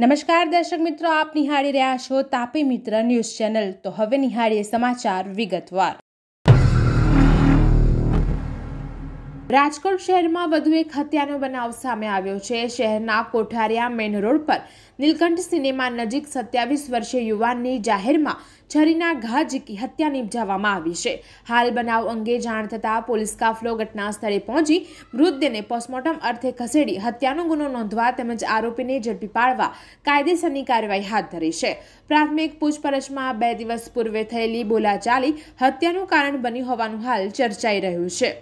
નમસ્કાર દર્શક મિત્રો, આપ નિહાળી રહ્યા છો તાપી મિત્ર ન્યૂઝ ચેનલ। તો હવે નિહાળીએ સમાચાર વિગતવાર। રાજકોટ શહેરમાં વધુ એક હત્યાનો બનાવ સામે આવ્યો છે। શહેરના કોઠારિયા મેઇન રોડ પર નીલકંઠ સિનેમા નજીક 27 વર્ષીય યુવાનની જાહેરમાં છરીના ઘા ઝીકી હત્યા નિપજાવવામાં આવી છે। હાલ બનાવ અંગે જાણ થતાં પોલીસ કાફલો ઘટના સ્થળે પહોંચી મૃતદેહને પોસ્ટમોર્ટમ અર્થે ખસેડી હત્યાનો ગુનો નોંધવા તેમજ આરોપીને ઝડપી પાડવા કાયદેસરની કાર્યવાહી હાથ ધરી છે। પ્રાથમિક પૂછપરછમાં 2 દિવસ પૂર્વે થયેલી બોલાચાલી હત્યાનું કારણ બની હોવાનું હાલ ચર્ચાઈ રહ્યું છે।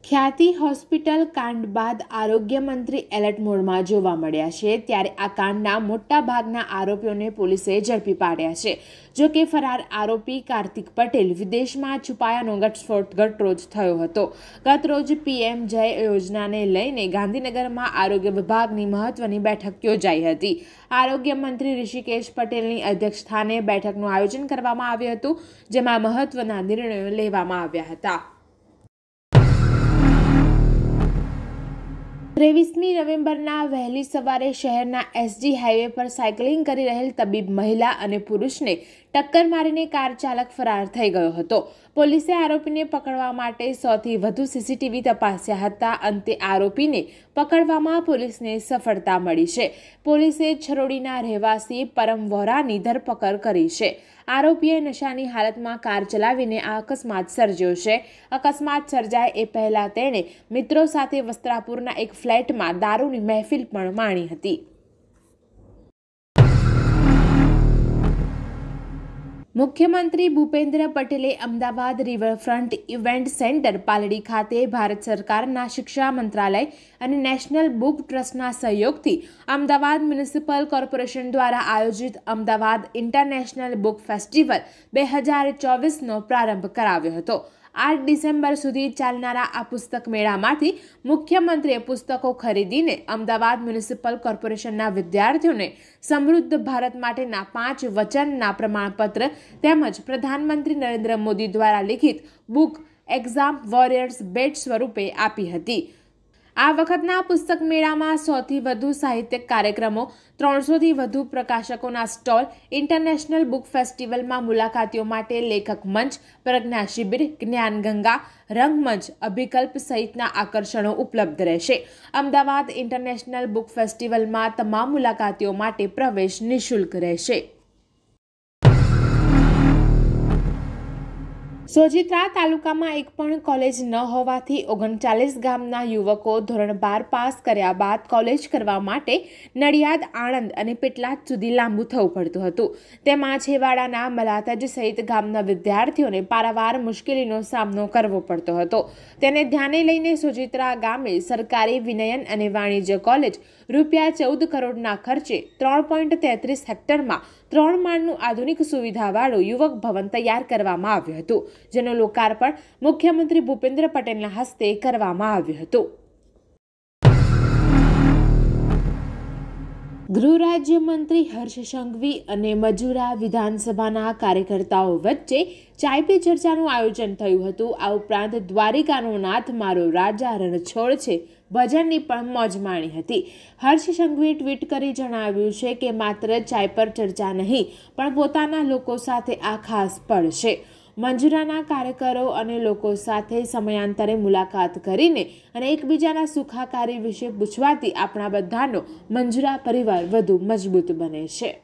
ખ્યાતિ હોસ્પિટલ કાંડ બાદ આરોગ્ય મંત્રી એલર્ટ મોડમાં જોવા મળ્યા છે। ત્યારે આ કાંડના મોટા ભાગના આરોપીઓને પોલીસે ઝડપી પાડ્યા છે। જો કે ફરાર આરોપી કાર્તિક પટેલ વિદેશમાં છુપાયાનો ઘટસ્ફોટ ગતરોજ થયો હતો। ગતરોજ પીએમ જય યોજનાને લઈને ગાંધીનગરમાં આરોગ્ય વિભાગની મહત્વની બેઠક યોજાઈ હતી। આરોગ્ય મંત્રી ઋષિકેશ પટેલની અધ્યક્ષસ્થાને બેઠકનું આયોજન કરવામાં આવ્યું હતું, જેમાં મહત્વના નિર્ણયો લેવામાં આવ્યા હતા। 23મી નવેમ્બરના વહેલી સવારે શહેરના એસજી હાઈવે પર સાયકલિંગ કરી રહેલ તબીબ મહિલા અને પુરુષને ટક્કર મારીને કાર ચાલક ફરાર થઈ ગયો હતો। પોલીસે આરોપીને પકડવા માટે 100થી વધુ સીસીટીવી તપાસ્યા હતા। અંતે આરોપીને પકડવામાં પોલીસને સફળતા મળી છે। પોલીસે છરોડીના રહેવાસી પરમ વોરાની ધરપકડ કરી છે। આરોપીએ નશાની હાલતમાં કાર ચલાવીને આ અકસ્માત સર્જ્યો છે। અકસ્માત સર્જાય એ પહેલા તેણે મિત્રો સાથે વસ્ત્રાપુરના એક ફ્લેટમાં દારૂની મહેફિલ પણ માણી હતી। મુખ્યમંત્રી ભૂપેન્દ્ર પટેલે Ahmedabad riverfront event centre Paldi ખાતે ભારત સરકારના શિક્ષા મંત્રાલય અને નેશનલ બુક ટ્રસ્ટના સહયોગથી અમદાવાદ મ્યુનિસિપલ કોર્પોરેશન દ્વારા આયોજિત અમદાવાદ ઇન્ટરનેશનલ બુક ફેસ્ટિવલ 2024નો પ્રારંભ કરાવ્યો હતો। 8 ડિસેમ્બર સુધી ચાલનારા આ પુસ્તક મેળામાંથી મુખ્યમંત્રીએ પુસ્તકો ખરીદીને અમદાવાદ મ્યુનિસિપલ કોર્પોરેશનના વિદ્યાર્થીઓને સમૃદ્ધ ભારત માટેના 5 વચનના પ્રમાણપત્ર તેમજ પ્રધાનમંત્રી નરેન્દ્ર મોદી દ્વારા લિખિત બુક એક્ઝામ વોરિયર્સ ભેટ સ્વરૂપે આપી હતી। આ વખતના પુસ્તક મેળામાં 100થી વધુ સાહિત્યિક કાર્યક્રમો, 300થી વધુ પ્રકાશકોના સ્ટોલ, ઇન્ટરનેશનલ બુક ફેસ્ટિવલમાં મુલાકાતીઓ માટે લેખક મંચ, પ્રજ્ઞા શિબિર, જ્ઞાન ગંગા, રંગમંચ, અભિકલ્પ સહિતના આકર્ષણો ઉપલબ્ધ રહેશે। અમદાવાદ ઇન્ટરનેશનલ બુક ફેસ્ટિવલમાં તમામ મુલાકાતીઓ માટે પ્રવેશ નિઃશુલ્ક રહેશે। સોજિત્રા તાલુકામાં એક પણ કોલેજ ન હોવાથી 39 ગામના યુવકો ધોરણ 12 પાસ કર્યા બાદ કોલેજ કરવા માટે નડિયાદ, આણંદ અને પેટલાદ સુધી લાંબુ થવું પડતું હતું। તેમાં છેવાડાના મલાતજ સહિત ગામના વિદ્યાર્થીઓને પારાવાર મુશ્કેલીનો સામનો કરવો પડતો હતો। તેને ધ્યાને લઈને સોજિત્રા ગામે સરકારી વિનયન અને વાણિજ્ય કોલેજ ₹14 કરોડના ખર્ચે 3.33 હેક્ટરમાં 3 માળનું આધુનિક સુવિધાવાળું યુવક ભવન તૈયાર કરવામાં આવ્યું હતું, જેનું લોકાર્પણ મુખ્યમંત્રી ભૂપેન્દ્ર પટેલના હસ્તે કરવામાં આવ્યું હતું। ગૃહ રાજ્યમંત્રી હર્ષ સંઘવી અને મજૂરા વિધાનસભાના કાર્યકર્તાઓ વચ્ચે ચાય પી ચર્ચાનું આયોજન થયું હતું। આ ઉપરાંત દ્વારિકાનો નાથ મારો રાજા રણછોડ છે ભજનની પણ મોજ માણી હતી। હર્ષ સંઘવીએ ટ્વીટ કરી જણાવ્યું છે કે માત્ર ચાય પર ચર્ચા નહીં, પણ પોતાના લોકો સાથે આ ખાસ પળ છે। મંજૂરાના કાર્યકરો અને લોકો સાથે સમયાંતરે મુલાકાત કરીને અને એકબીજાના સુખાકારી વિશે પૂછવાથી આપણા બધાનો મંજૂરા પરિવાર વધુ મજબૂત બને છે।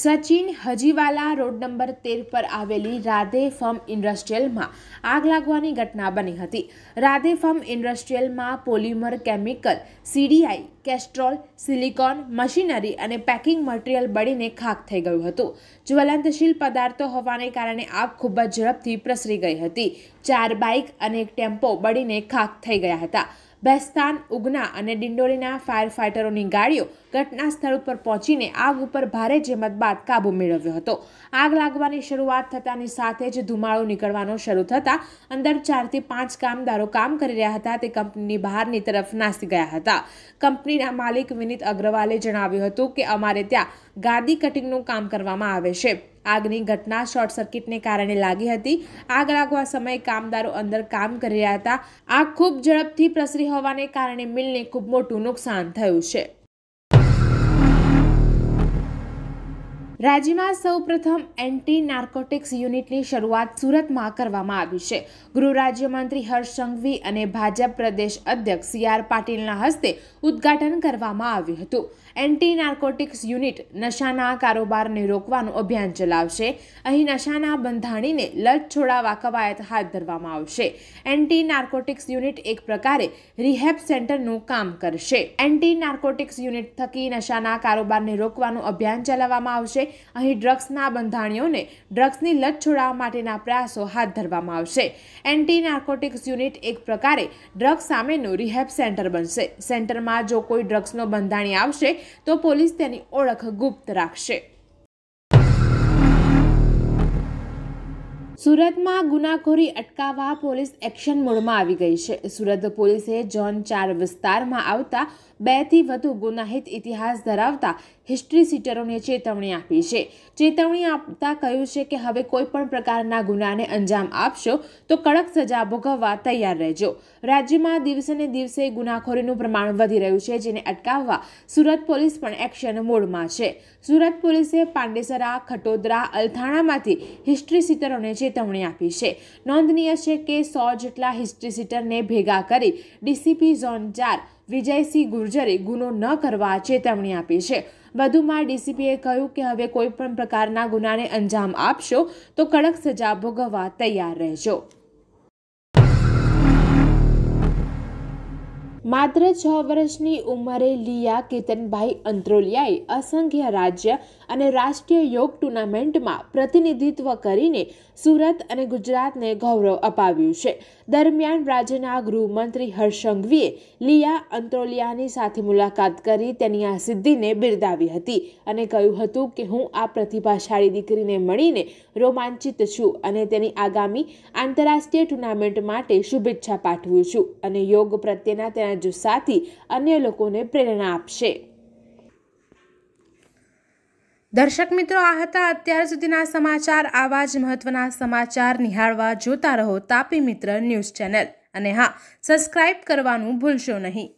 સચિન હજીવાલા રોડ નંબર 13 પર આવેલી રાધે ફર્મ ઇન્ડસ્ટ્રીયલમાં આગ લાગવાની ઘટના બની હતી। રાધે ફર્મ ઇન્ડસ્ટ્રીયલમાં polymer chemical, CDI, Castrol, silicone, machinery અને પેકિંગ મટીરિયલ બળીને ખાખ થઈ ગયું હતું। જ્વલંતશીલ પદાર્થો હોવાને કારણે આગ ખૂબ જ ઝડપથી પ્રસરી ગઈ હતી। 4 બાઇક અને એક ટેમ્પો બળીને ખાખ થઈ ગયા હતા। બેસ્તાન, ઉગના અને ડિંડોલીના ફાયર ફાઇટરોની ગાડીઓ ઘટના સ્થળ ઉપર પહોંચીને આગ ઉપર ભારે જહેમત બાદ કાબુ મેળવ્યો હતો। આગ લાગવાની શરૂઆત થતાની સાથે જ ધુમાડો નીકળવાનો શરૂ થતાં અંદર 4 થી 5 કામદારો કામ કરી રહ્યા હતા તે કંપનીની બહારની તરફ નાસી ગયા હતા। કંપનીના માલિક વિનીત અગ્રવાલે જણાવ્યું હતું કે અમારે ત્યાં ગાદી કટિંગનું કામ કરવામાં આવે છે। આગની ઘટના શોર્ટ સર્કિટને કારણે લાગી હતી। આગ લાગવા સમયે કામદારો અંદર કામ કરી રહ્યા હતા। આગ ખૂબ ઝડપથી પ્રસરી હોવાને કારણે મિલને ખૂબ મોટું નુકસાન થયું છે। રાજ્યમાં સૌપ્રથમ એન્ટી નાર્કોટિક્સ યુનિટની શરૂઆત સુરતમાં કરવામાં આવી છે। ગૃહ રાજ્યમંત્રી હર્ષ સંઘવી અને ભાજપ પ્રદેશ અધ્યક્ષ સી.આર. પાટીલના હસ્તે ઉદ્ઘાટન કરવામાં આવ્યું હતું। એન્ટી નાર્કોટિક્સ યુનિટ નશાના કારોબારને રોકવાનું અભિયાન ચલાવશે। અહીં નશાના બંધાણીને લત છોડાવવા કવાયત હાથ ધરવામાં આવશે। એન્ટી નાર્કોટિક્સ યુનિટ એક પ્રકારે રિહેબ સેન્ટરનું કામ કરશે। એન્ટી નાર્કોટિક્સ યુનિટ થકી નશાના કારોબારને રોકવાનું અભિયાન ચલાવવામાં આવશે। અહીં ડ્રગ્સના બંધાણીઓને ડ્રગ્સની લત છોડાવવા માટેના પ્રયાસો હાથ ધરવામાં આવશે। એન્ટી નાર્કોટિક્સ યુનિટ એક પ્રકારે ડ્રગ્સ સામેનું રિહેબ સેન્ટર બનશે। સેન્ટરમાં જો કોઈ ડ્રગ્સનો બંધાણી આવશે તો પોલીસ તેની ઓળખ ગુપ્ત રાખશે। સુરતમાં ગુનાખોરી અટકાવવા પોલીસ એક્શન મોડમાં આવી ગઈ છે। સુરત પોલીસે ઝોન 4 વિસ્તારમાં આવતા 2 થી વધુ ગુનાહિત ઇતિહાસ ધરાવતા હિસ્ટ્રી સીટરોને ચેતવણી આપી છે। ચેતવણી આપતા કહ્યું છે કે હવે કોઈ પણ પ્રકારના ગુનાને અંજામ આપશો તો કડક સજા ભોગવવા તૈયાર રહેજો। રાજ્યમાં દિવસે ને દિવસે ગુનાખોરીનું પ્રમાણ વધી રહ્યું છે, જેને અટકાવવા સુરત પોલીસ પણ એક્શન મોડમાં છે। સુરત પોલીસે પાંડેસરા, ખટોદરા, અલથાણામાંથી હિસ્ટ્રી સીટરોને ચેતવણી આપી છે। નોંધનીય છે કે 100 જેટલા હિસ્ટ્રી સીટરને ભેગા કરી ડીસીપી ઝોન 4 વિજયસિંહ ગુર્જરે ગુનો ન કરવા ચેતવણી આપી છે। વધુમાં ડીસીપીએ કહ્યું કે હવે કોઈ પણ પ્રકારના ગુનાને અંજામ આપશો તો કડક સજા ભોગવવા તૈયાર રહેજો। માત્ર 6 વર્ષની ઉંમરે લિયા કેતનભાઈ અંત્રોલિયાએ અસંખ્ય રાજ્ય અને રાષ્ટ્રીય યોગ ટુર્નામેન્ટમાં પ્રતિનિધિત્વ કરીને સુરત અને ગુજરાતને ગૌરવ અપાવ્યું છે। દરમિયાન રાજ્યના ગૃહમંત્રી હર્ષ સંઘવીએ લિયા અંત્રોલિયાની સાથે મુલાકાત કરી તેની આ સિદ્ધિને બિરદાવી હતી અને કહ્યું હતું કે હું આ પ્રતિભાશાળી દીકરીને મળીને રોમાંચિત છું અને તેની આગામી આંતરરાષ્ટ્રીય ટુર્નામેન્ટ માટે શુભેચ્છા પાઠવું છું અને યોગ પ્રત્યેના તેના જુસ્સાથી અન્ય લોકોને પ્રેરણા આપશે। દર્શક મિત્રો, આ હતા અત્યાર સુધીના સમાચાર। આવા જ મહત્વના સમાચાર નિહાળવા જોતા રહો તાપી મિત્ર ન્યૂઝ ચેનલ અને હા, સબસ્ક્રાઇબ કરવાનું ભૂલશો નહીં।